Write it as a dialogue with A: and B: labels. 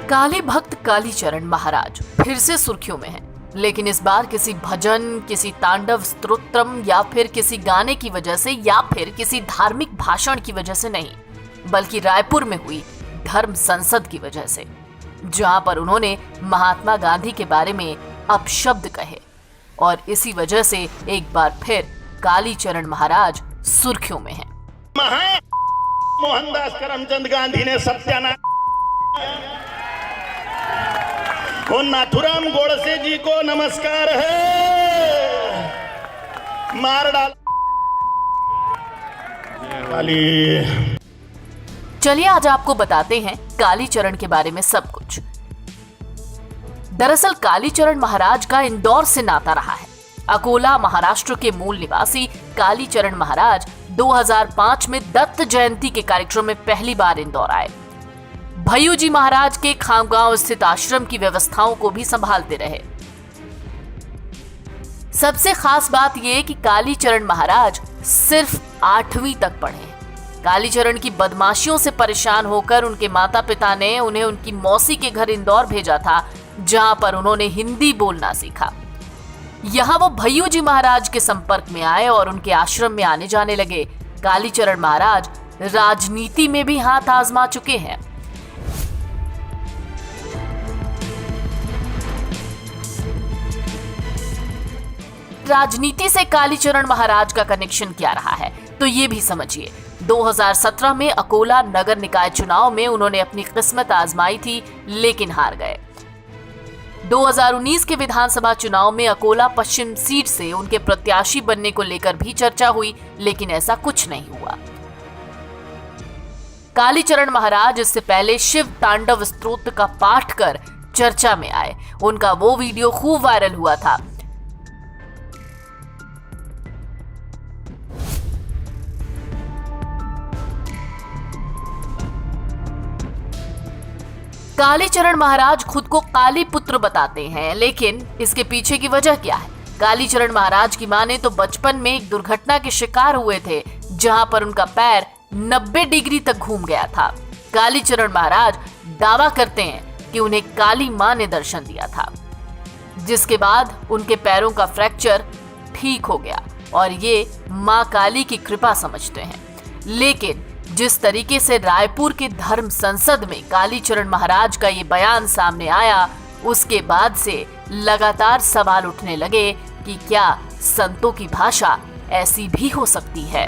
A: काली भक्त कालीचरण महाराज फिर से सुर्खियों में हैं, लेकिन इस बार किसी भजन, किसी तांडव स्तोत्रम या फिर किसी गाने की वजह से या फिर किसी धार्मिक भाषण की वजह से नहीं, बल्कि रायपुर में हुई धर्म संसद की वजह से, जहां पर उन्होंने महात्मा गांधी के बारे में अपशब्द कहे और इसी वजह से एक बार फिर कालीचरण महाराज सुर्खियों में हैं।
B: मोहनदास करमचंद गांधी ने सत्यानाश और नाथुराम गोडसे जी को नमस्कार है, मार डाल।
A: चलिए आज आपको बताते हैं कालीचरण के बारे में सब कुछ। दरअसल कालीचरण महाराज का इंदौर से नाता रहा है। अकोला महाराष्ट्र के मूल निवासी कालीचरण महाराज 2005 में दत्त जयंती के कार्यक्रम में पहली बार इंदौर आए। भय्यू जी महाराज के खामगांव स्थित आश्रम की व्यवस्थाओं को भी संभालते रहे। सबसे खास बात यह कि कालीचरण महाराज सिर्फ 8वीं तक पढ़े हैं। कालीचरण की बदमाशियों से परेशान होकर उनके माता पिता ने उन्हें उनकी मौसी के घर इंदौर भेजा था, जहां पर उन्होंने हिंदी बोलना सीखा। यहां वो भय्यू जी महाराज के संपर्क में आए और उनके आश्रम में आने जाने लगे। कालीचरण महाराज राजनीति में भी हाथ आजमा चुके हैं। राजनीति से कालीचरण महाराज का कनेक्शन क्या रहा है, तो ये भी समझिए। 2017 में अकोला नगर निकाय चुनाव में उन्होंने अपनी किस्मत आजमाई थी, लेकिन हार गए। 2019 के विधानसभा चुनाव में अकोला पश्चिम सीट से उनके प्रत्याशी बनने को लेकर भी चर्चा हुई, लेकिन ऐसा कुछ नहीं हुआ। कालीचरण महाराज इससे पहले शिव तांडव स्तोत्र का पाठ कर चर्चा में आए। उनका वो वीडियो खूब वायरल हुआ था। कालीचरण महाराज खुद को काली पुत्र बताते हैं, लेकिन इसके पीछे की वजह क्या है? कालीचरण महाराज की माने तो बचपन में एक दुर्घटना के शिकार हुए थे, जहां पर उनका पैर 90 डिग्री तक घूम गया था। कालीचरण महाराज दावा करते हैं कि उन्हें काली मां ने दर्शन दिया था, जिसके बाद उनके पैरों का फ्रैक्चर ठीक हो गया और ये मां काली की कृपा समझते हैं। लेकिन जिस तरीके से रायपुर के धर्म संसद में कालीचरण महाराज का ये बयान सामने आया, उसके बाद से लगातार सवाल उठने लगे कि क्या संतों की भाषा ऐसी भी हो सकती है।